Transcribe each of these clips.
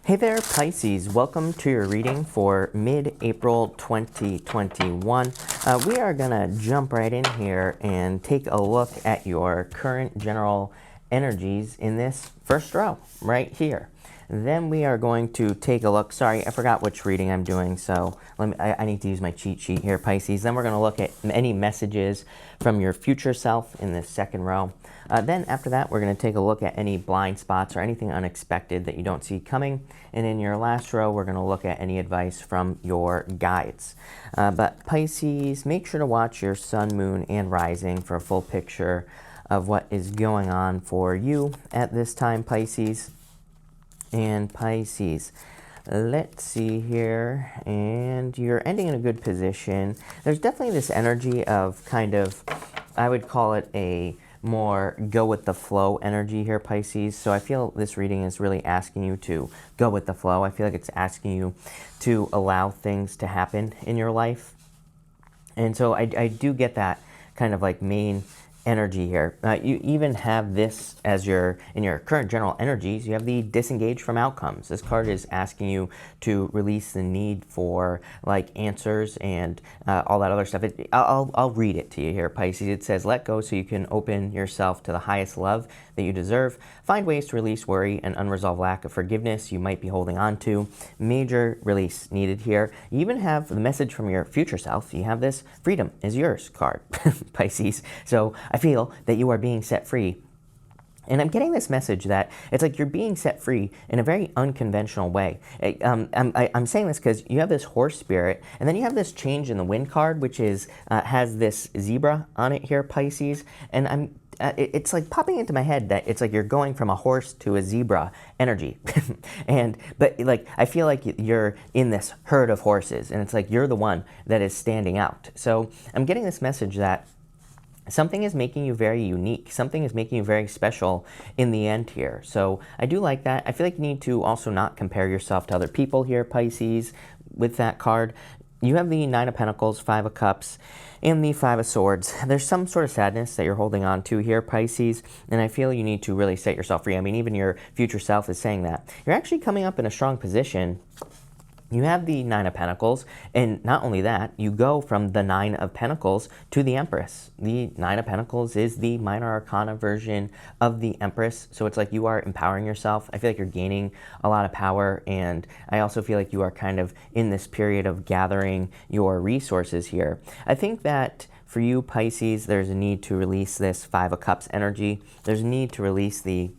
Hey there, Pisces. Welcome to your reading for mid-April 2021. We are going to jump right in here and take a look at your current general energies in this first row right here. Then we are going to take a look. Sorry, I forgot which reading I'm doing, so I need to use my cheat sheet here, Pisces. Then we're going to look at any messages from your future self in this second row. Then after that, we're going to take a look at any blind spots or anything unexpected that you don't see coming. And in your last row, we're going to look at any advice from your guides. But Pisces, make sure to watch your sun, moon, and rising for a full picture of what is going on for you at this time, Pisces. And Pisces, let's see here, and you're ending in a good position. There's definitely this energy of kind of, I would call it a more go with the flow energy here, Pisces. So I feel this reading is really asking you to go with the flow. I feel like it's asking you to allow things to happen in your life. And so I do get that kind of like main energy here. You even have this as in your current general energies, you have the disengage from outcomes. This card is asking you to release the need for like answers and all that other stuff. I'll read it to you here, Pisces. It says, let go so you can open yourself to the highest love that you deserve. Find ways to release worry and unresolved lack of forgiveness you might be holding on to. Major release needed here. You even have the message from your future self. You have this freedom is yours card, Pisces. So I feel that you are being set free. And I'm getting this message that it's like you're being set free in a very unconventional way. I'm saying this because you have this horse spirit, and then you have this change in the wind card, which is has this zebra on it here, Pisces. And it's like popping into my head that it's like you're going from a horse to a zebra energy. But like I feel like you're in this herd of horses, and it's like you're the one that is standing out. So I'm getting this message that something is making you very unique. Something is making you very special in the end here. So I do like that. I feel like you need to also not compare yourself to other people here, Pisces, with that card. You have the Nine of Pentacles, Five of Cups, and the Five of Swords. There's some sort of sadness that you're holding on to here, Pisces, and I feel you need to really set yourself free. I mean, even your future self is saying that. You're actually coming up in a strong position. You have the Nine of Pentacles, and not only that, you go from the Nine of Pentacles to the Empress. The Nine of Pentacles is the minor arcana version of the Empress, so it's like you are empowering yourself. I feel like you're gaining a lot of power, and I also feel like you are kind of in this period of gathering your resources here. I think that for you, Pisces, there's a need to release this Five of Cups energy. There's a need to release the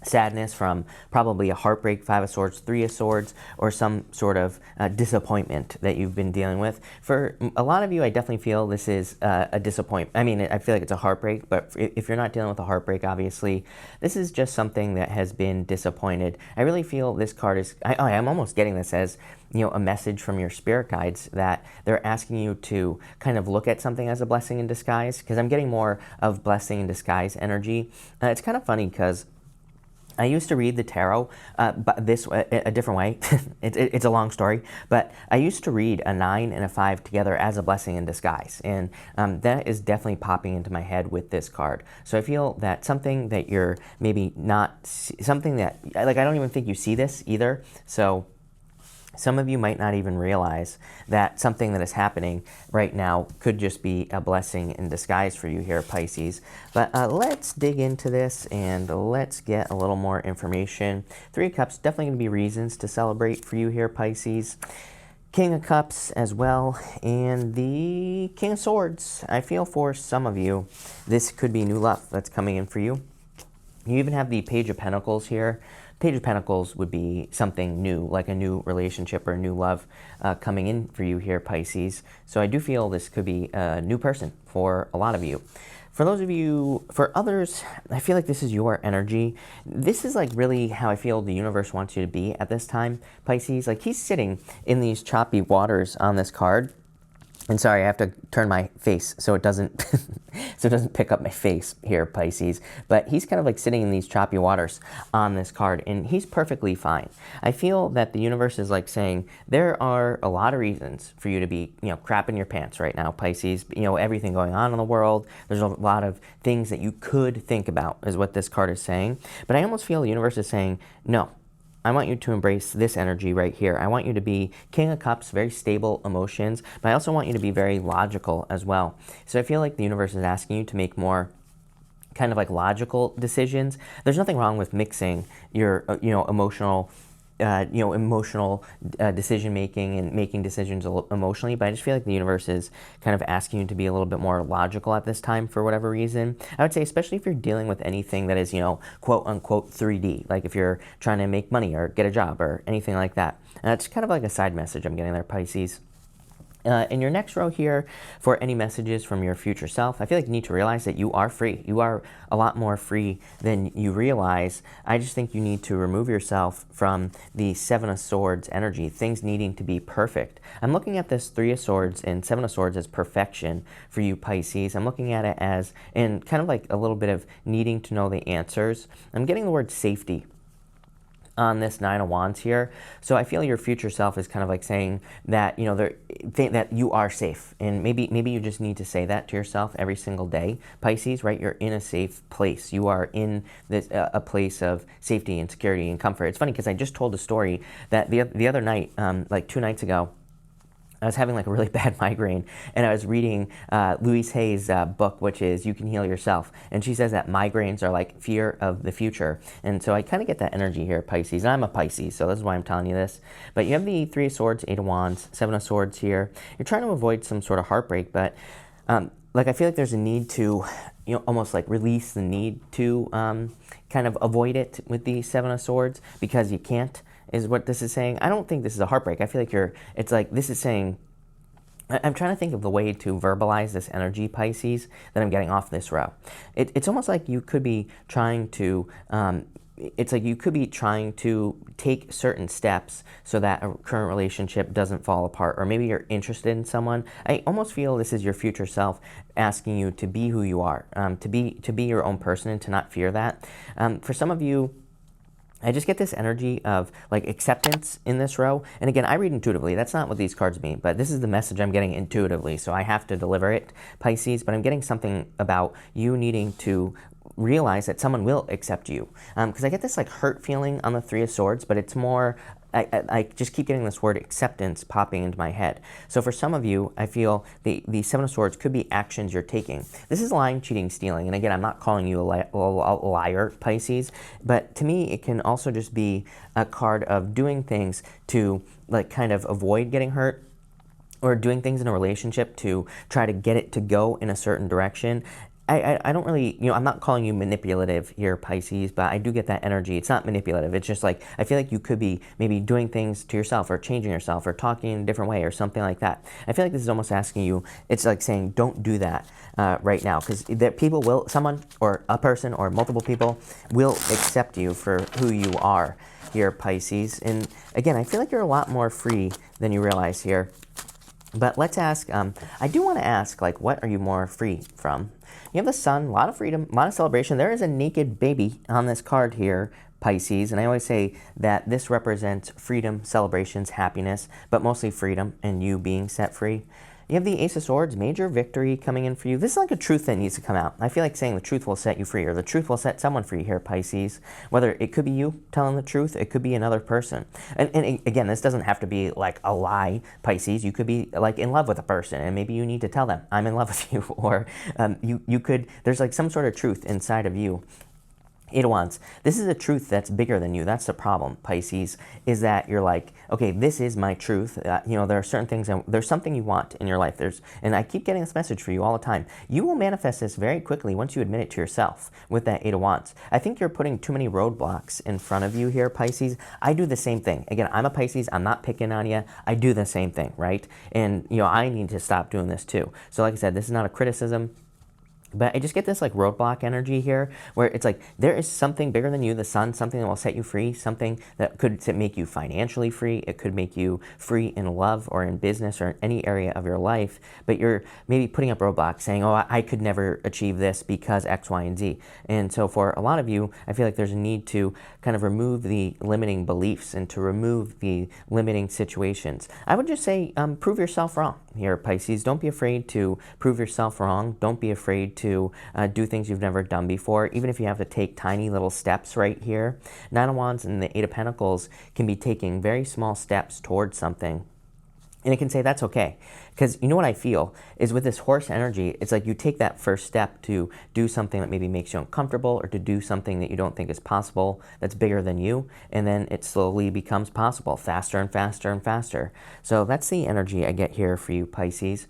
sadness from probably a heartbreak, Five of Swords, Three of Swords, or some sort of disappointment that you've been dealing with. For a lot of you, I definitely feel this is a disappointment. I mean, I feel like it's a heartbreak, but if you're not dealing with a heartbreak, obviously, this is just something that has been disappointed. I really feel this card is, I'm almost getting this as, a message from your spirit guides that they're asking you to kind of look at something as a blessing in disguise, because I'm getting more of blessing in disguise energy. It's kind of funny because I used to read the tarot but a different way. It's a long story, but I used to read a 9 and a 5 together as a blessing in disguise, and that is definitely popping into my head with this card. So I feel that something that you're maybe not, something that, like I don't even think you see this either, so some of you might not even realize that something that is happening right now could just be a blessing in disguise for you here, Pisces. But let's dig into this and let's get a little more information. Three of Cups, definitely going to be reasons to celebrate for you here, Pisces. King of Cups as well, and the King of Swords. I feel for some of you, this could be new love that's coming in for you. You even have the Page of Pentacles here. Page of Pentacles would be something new, like a new relationship or a new love coming in for you here, Pisces. So I do feel this could be a new person for a lot of you. For those of you, for others, I feel like this is your energy. This is like really how I feel the universe wants you to be at this time, Pisces. Like he's sitting in these choppy waters on this card. And sorry, I have to turn my face so it doesn't pick up my face here, Pisces. But he's kind of like sitting in these choppy waters on this card, and he's perfectly fine. I feel that the universe is like saying there are a lot of reasons for you to be, crapping your pants right now, Pisces. Everything going on in the world. There's a lot of things that you could think about, is what this card is saying. But I almost feel the universe is saying, no, I want you to embrace this energy right here. I want you to be King of Cups, very stable emotions, but I also want you to be very logical as well. So I feel like the universe is asking you to make more kind of like logical decisions. There's nothing wrong with mixing your, emotional decision making and making decisions emotionally, but I just feel like the universe is kind of asking you to be a little bit more logical at this time for whatever reason. I would say, especially if you're dealing with anything that is, quote unquote 3D, like if you're trying to make money or get a job or anything like that. And that's kind of like a side message I'm getting there, Pisces. In your next row here, for any messages from your future self, I feel like you need to realize that you are free. You are a lot more free than you realize. I just think you need to remove yourself from the Seven of Swords energy, things needing to be perfect. I'm looking at this Three of Swords and Seven of Swords as perfection for you, Pisces. I'm looking at it as, and kind of like a little bit of needing to know the answers. I'm getting the word safety on this Nine of Wands here. So I feel your future self is kind of like saying that, that you are safe. And maybe you just need to say that to yourself every single day, Pisces, right? You're in a safe place. You are in this a place of safety and security and comfort. It's funny because I just told a story that the other night, like 2 nights ago, I was having like a really bad migraine, and I was reading Louise Hay's book, which is You Can Heal Yourself. And she says that migraines are like fear of the future. And so I kind of get that energy here, Pisces. And I'm a Pisces, so this is why I'm telling you this. But you have the Three of Swords, Eight of Wands, Seven of Swords here. You're trying to avoid some sort of heartbreak, but like I feel like there's a need to, almost like release the need to kind of avoid it with the Seven of Swords, because you can't, is what this is saying. I don't think this is a heartbreak. I feel like it's like this is saying, I'm trying to think of the way to verbalize this energy, Pisces, that I'm getting off this row. It's almost like you could be trying to, take certain steps so that a current relationship doesn't fall apart, or maybe you're interested in someone. I almost feel this is your future self asking you to be who you are, to be your own person and to not fear that. For some of you, I just get this energy of like acceptance in this row. And again, I read intuitively. That's not what these cards mean, but this is the message I'm getting intuitively. So I have to deliver it, Pisces, but I'm getting something about you needing to realize that someone will accept you. Because I get this like hurt feeling on the Three of Swords, but it's more, I just keep getting this word acceptance popping into my head. So for some of you, I feel the Seven of Swords could be actions you're taking. This is lying, cheating, stealing. And again, I'm not calling you a liar, Pisces, but to me, it can also just be a card of doing things to like kind of avoid getting hurt, or doing things in a relationship to try to get it to go in a certain direction. I don't really, I'm not calling you manipulative here, Pisces, but I do get that energy. It's not manipulative. It's just like, I feel like you could be maybe doing things to yourself, or changing yourself, or talking in a different way, or something like that. I feel like this is almost asking you, it's like saying, don't do that right now, because people will, someone or a person or multiple people will accept you for who you are here, Pisces. And again, I feel like you're a lot more free than you realize here. But let's ask, I do want to ask, like, what are you more free from? You have the Sun, a lot of freedom, a lot of celebration. There is a naked baby on this card here, Pisces, and I always say that this represents freedom, celebrations, happiness, but mostly freedom and you being set free. You have the Ace of Swords, major victory coming in for you. This is like a truth that needs to come out. I feel like saying the truth will set you free, or the truth will set someone free here, Pisces. Whether it could be you telling the truth, it could be another person. And again, this doesn't have to be like a lie, Pisces. You could be like in love with a person, and maybe you need to tell them, I'm in love with you. Or you could, there's like some sort of truth inside of you. Eight of Wands. This is a truth that's bigger than you. That's the problem, Pisces, is that you're like, okay, this is my truth. There are certain things, and there's something you want in your life. And I keep getting this message for you all the time. You will manifest this very quickly once you admit it to yourself with that Eight of Wands. I think you're putting too many roadblocks in front of you here, Pisces. I do the same thing. Again, I'm a Pisces. I'm not picking on you. I do the same thing, right? And, I need to stop doing this too. So like I said, this is not a criticism. But I just get this like roadblock energy here, where it's like there is something bigger than you, the Sun, something that will set you free, something that could make you financially free. It could make you free in love or in business or in any area of your life. But you're maybe putting up roadblocks saying, oh, I could never achieve this because X, Y, and Z. And so for a lot of you, I feel like there's a need to kind of remove the limiting beliefs and to remove the limiting situations. I would just say prove yourself wrong here, Pisces. Don't be afraid to prove yourself wrong. Don't be afraid to to do things you've never done before, even if you have to take tiny little steps right here. Nine of Wands and the Eight of Pentacles can be taking very small steps towards something. And it can say that's okay. Because you know what I feel is with this horse energy, it's like you take that first step to do something that maybe makes you uncomfortable, or to do something that you don't think is possible, that's bigger than you, and then it slowly becomes possible, faster and faster and faster. So that's the energy I get here for you, Pisces.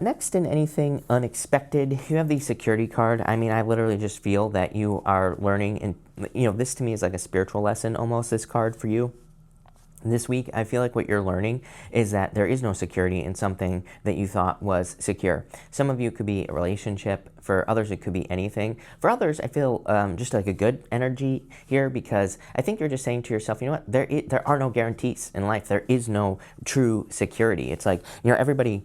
Next, in anything unexpected, you have the security card. I mean, I literally just feel that you are learning, and this to me is like a spiritual lesson almost, this card for you. This week, I feel like what you're learning is that there is no security in something that you thought was secure. Some of you could be a relationship. For others, it could be anything. For others, I feel just like a good energy here, because I think you're just saying to yourself, you know what, there are no guarantees in life. There is no true security. It's like, everybody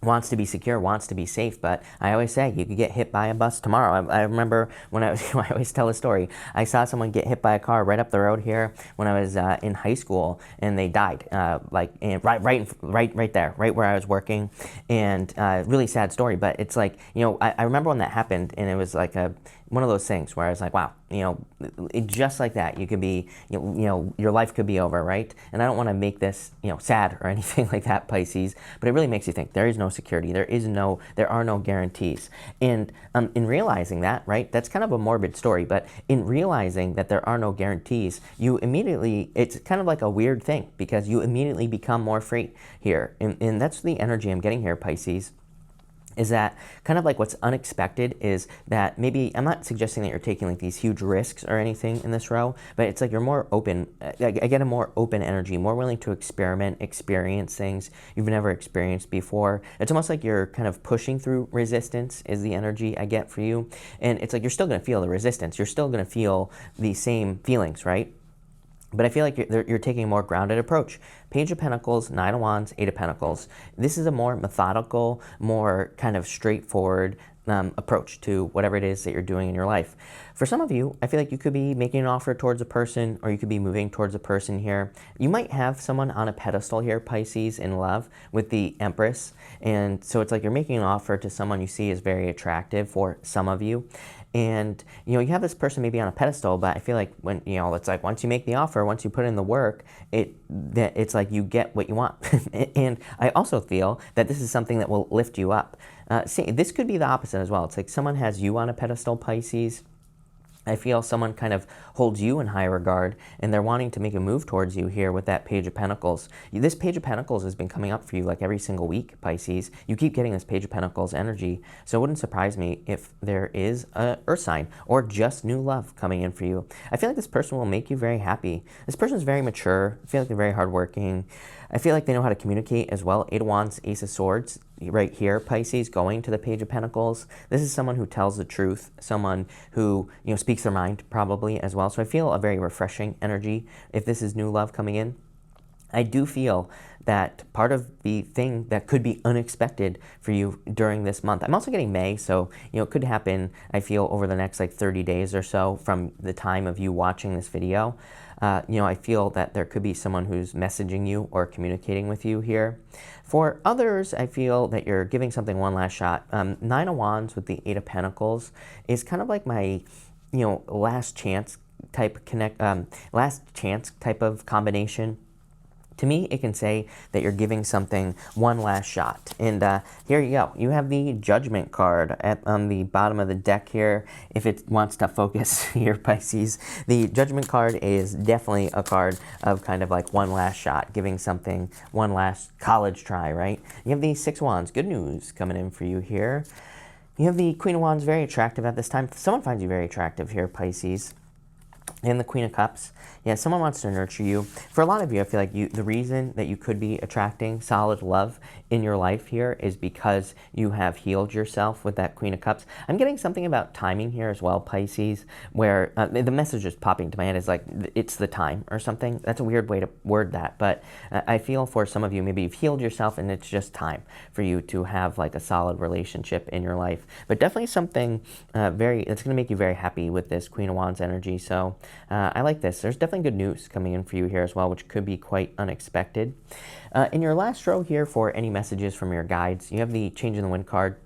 wants to be secure, wants to be safe, but I always say you could get hit by a bus tomorrow. I remember when I always tell a story. I saw someone get hit by a car right up the road here when I was in high school, and they died right there, right where I was working, and really sad story. But it's like, I remember when that happened, and it was like one of those things where I was like, wow, just like that, you could be, your life could be over, right? And I don't want to make this, sad or anything like that, Pisces, but it really makes you think there is no security, there are no guarantees. And in realizing that, right, that's kind of a morbid story, but in realizing that there are no guarantees, it's kind of like a weird thing, because you immediately become more free here. And that's the energy I'm getting here, Pisces. Is that kind of like what's unexpected is that maybe, I'm not suggesting that you're taking like these huge risks or anything in this row, but it's like you're more open. I get a more open energy, more willing to experiment, experience things you've never experienced before. It's almost like you're kind of pushing through resistance is the energy I get for you. And it's like you're still going to feel the resistance. You're still going to feel the same feelings, right? But I feel like you're taking a more grounded approach. Page of Pentacles, Nine of Wands, Eight of Pentacles. This is a more methodical, more kind of straightforward approach to whatever it is that you're doing in your life. For some of you, I feel like you could be making an offer towards a person, or you could be moving towards a person here. You might have someone on a pedestal here, Pisces, in love with the Empress. And so it's like you're making an offer to someone you see as very attractive for some of you. And, you have this person maybe on a pedestal, but I feel like when, it's like once you make the offer, once you put in the work, it's like you get what you want. And I also feel that this is something that will lift you up. This could be the opposite as well. It's like someone has you on a pedestal, Pisces. I feel someone kind of holds you in high regard, and they're wanting to make a move towards you here with that Page of Pentacles. This Page of Pentacles has been coming up for you like every single week, Pisces. You keep getting this Page of Pentacles energy, so it wouldn't surprise me if there is an Earth sign or just new love coming in for you. I feel like this person will make you very happy. This person is very mature. I feel like they're very hardworking. I feel like they know how to communicate as well. Eight of Wands, Ace of Swords, right here, Pisces, going to the Page of Pentacles. This is someone who tells the truth, someone who, speaks their mind probably as well. So I feel a very refreshing energy if this is new love coming in. I do feel that part of the thing that could be unexpected for you during this month. I'm also getting May, so it could happen, I feel, over the next like 30 days or so from the time of you watching this video. I feel that there could be someone who's messaging you or communicating with you here. For others, I feel that you're giving something one last shot. Nine of Wands with the Eight of Pentacles is kind of like my, last chance type of combination. To me, it can say that you're giving something one last shot. And here you go. You have the Judgment card on the bottom of the deck here. If it wants to focus here, Pisces, the Judgment card is definitely a card of kind of like one last shot, giving something one last college try, right? You have the Six of Wands. Good news coming in for you here. You have the Queen of Wands, very attractive at this time. Someone finds you very attractive here, Pisces. And the Queen of Cups. Yeah, someone wants to nurture you. For a lot of you, I feel like the reason that you could be attracting solid love in your life here is because you have healed yourself with that Queen of Cups. I'm getting something about timing here as well, Pisces, where the message just popping to my head is like, it's the time or something. That's a weird way to word that, but I feel for some of you, maybe you've healed yourself and it's just time for you to have like a solid relationship in your life. But definitely something that's going to make you very happy with this Queen of Wands energy. So I like this. There's definitely good news coming in for you here as well, which could be quite unexpected. In your last row here for any messages from your guides, you have the Change in the Wind card.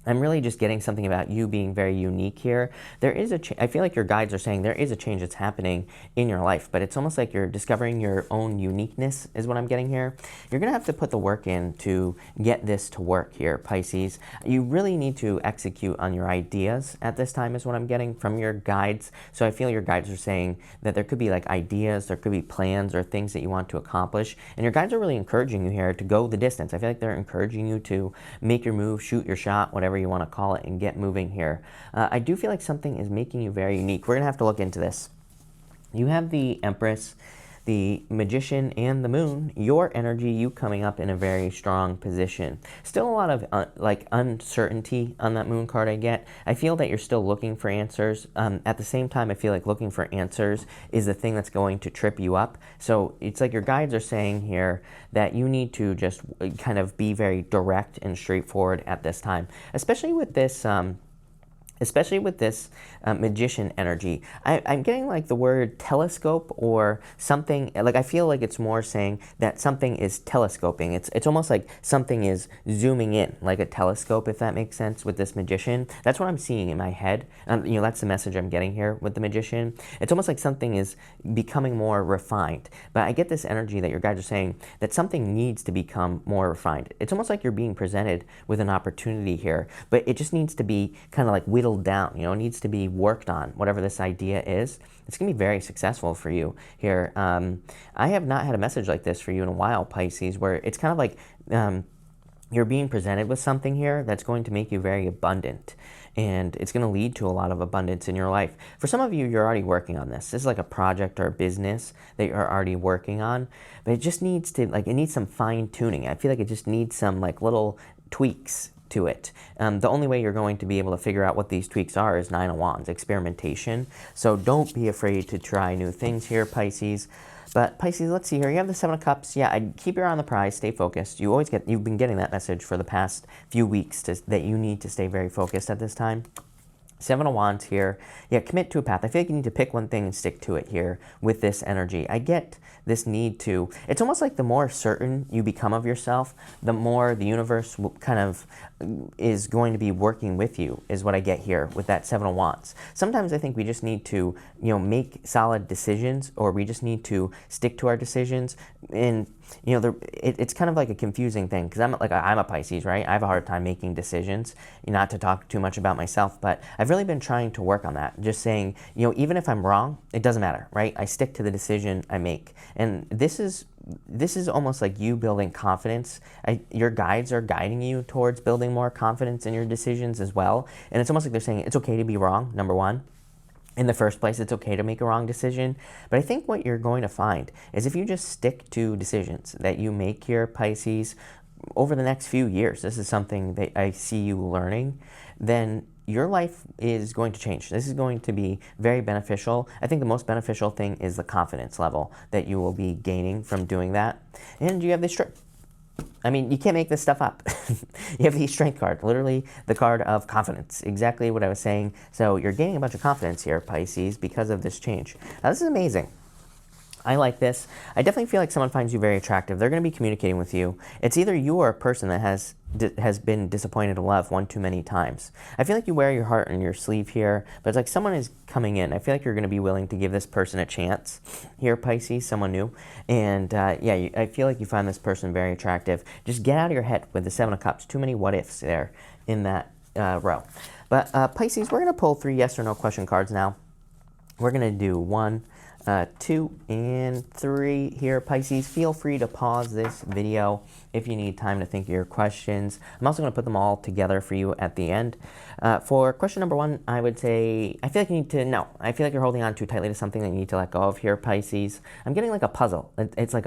I'm really just getting something about you being very unique here. There is I feel like your guides are saying there is a change that's happening in your life, but it's almost like you're discovering your own uniqueness is what I'm getting here. You're going to have to put the work in to get this to work here, Pisces. You really need to execute on your ideas at this time is what I'm getting from your guides. So I feel your guides are saying that there could be like ideas, there could be plans or things that you want to accomplish. And your guides are really encouraging you here to go the distance. I feel like they're encouraging you to make your move, shoot your shot, whatever you want to call it, and get moving here. I do feel like something is making you very unique. We're going to have to look into this. You have the Empress, the Magician, and the Moon. Your energy, you coming up in a very strong position. Still a lot of like uncertainty on that Moon card I get. I feel that you're still looking for answers. At the same time, I feel like looking for answers is the thing that's going to trip you up. So it's like your guides are saying here that you need to just kind of be very direct and straightforward at this time, especially with this Magician energy. I'm getting like the word telescope or something, like I feel like it's more saying that something is telescoping. It's almost like something is zooming in, like a telescope, if that makes sense, with this Magician. That's what I'm seeing in my head. You know, that's the message I'm getting here with the Magician. It's almost like something is becoming more refined. But I get this energy that your guides are saying that something needs to become more refined. It's almost like you're being presented with an opportunity here, but it just needs to be kind of like whittled down, you know, it needs to be worked on, whatever this idea is. It's going to be very successful for you here. I have not had a message like this for you in a while, Pisces, where it's kind of like you're being presented with something here that's going to make you very abundant. And it's going to lead to a lot of abundance in your life. For some of you, you're already working on this. This is like a project or a business that you're already working on. But it just needs to, like, it needs some fine tuning. I feel like it just needs some like little tweaks to it. The only way you're going to be able to figure out what these tweaks are is Nine of Wands, experimentation. So don't be afraid to try new things here, Pisces. But Pisces, let's see here. You have the Seven of Cups. Yeah, I'd keep your eye on the prize. Stay focused. You've been getting that message for the past few weeks that you need to stay very focused at this time. Seven of Wands here. Yeah, commit to a path. I feel like you need to pick one thing and stick to it here with this energy. I get this need to, it's almost like the more certain you become of yourself, the more the universe will kind of is going to be working with you, is what I get here with that Seven of Wands. Sometimes I think we just need to, you know, make solid decisions, or we just need to stick to our decisions. And you know, it's kind of like a confusing thing, because I'm a Pisces, right? I have a hard time making decisions. Not to talk too much about myself, but I've really been trying to work on that. Just saying, you know, even if I'm wrong, it doesn't matter, right? I stick to the decision I make. And this is almost like you building confidence. Your guides are guiding you towards building more confidence in your decisions as well. And it's almost like they're saying it's okay to be wrong, number one. In the first place, it's okay to make a wrong decision. But I think what you're going to find is if you just stick to decisions that you make here, Pisces, over the next few years, this is something that I see you learning, then your life is going to change. This is going to be very beneficial. I think the most beneficial thing is the confidence level that you will be gaining from doing that. And you have this I mean, you can't make this stuff up. You have the Strength card, literally the card of confidence, exactly what I was saying. So you're gaining a bunch of confidence here, Pisces, because of this change. Now, this is amazing. I like this. I definitely feel like someone finds you very attractive. They're going to be communicating with you. It's either you or a person that has been disappointed in love one too many times. I feel like you wear your heart on your sleeve here, but it's like someone is coming in. I feel like you're going to be willing to give this person a chance here, Pisces, someone new. And yeah, I feel like you find this person very attractive. Just get out of your head with the Seven of Cups. Too many what ifs there in that row. But Pisces, we're going to pull 3 yes or no question cards now. We're going to do 1, 2, and 3 here, Pisces. Feel free to pause this video if you need time to think of your questions. I'm also going to put them all together for you at the end. For question number 1, I would say, I feel like you need to, no, I feel like you're holding on too tightly to something that you need to let go of here, Pisces. I'm getting like a puzzle. It's like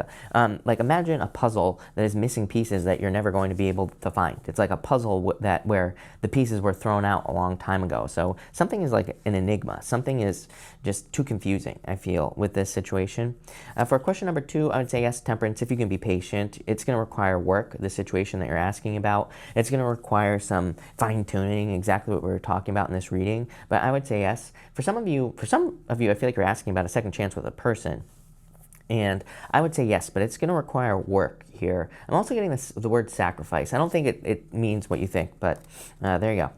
like imagine a puzzle that is missing pieces that you're never going to be able to find. It's like a puzzle where the pieces were thrown out a long time ago. So something is like an enigma. Something is just too confusing, I feel, with this situation. For question number 2, I would say yes, Temperance, if you can be patient. It's going to require work, the situation that you're asking about. It's going to require some fine-tuning, exactly what we were talking about in this reading. But I would say yes. For some of you, I feel like you're asking about a second chance with a person. And I would say yes, but it's going to require work here. I'm also getting the word sacrifice. I don't think it means what you think, but there you go.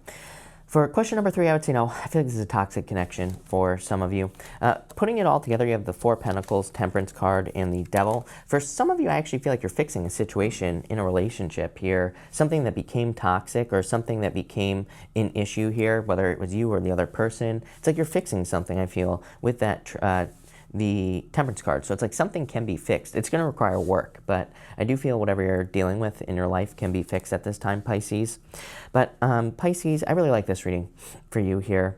For question number 3, I would say no. I feel like this is a toxic connection for some of you. Putting it all together, you have the 4 Pentacles, Temperance card, and the Devil. For some of you, I actually feel like you're fixing a situation in a relationship here, something that became toxic or something that became an issue here, whether it was you or the other person. It's like you're fixing something, I feel, with that the Temperance card. So it's like something can be fixed. It's going to require work, but I do feel whatever you're dealing with in your life can be fixed at this time, Pisces. But Pisces, I really like this reading for you here.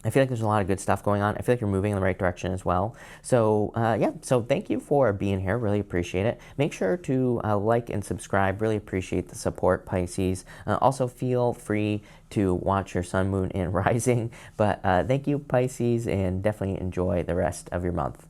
I feel like there's a lot of good stuff going on. I feel like you're moving in the right direction as well. So yeah, so thank you for being here. Really appreciate it. Make sure to like and subscribe. Really appreciate the support, Pisces. Also feel free to watch your sun, moon, and rising. But thank you, Pisces, and definitely enjoy the rest of your month.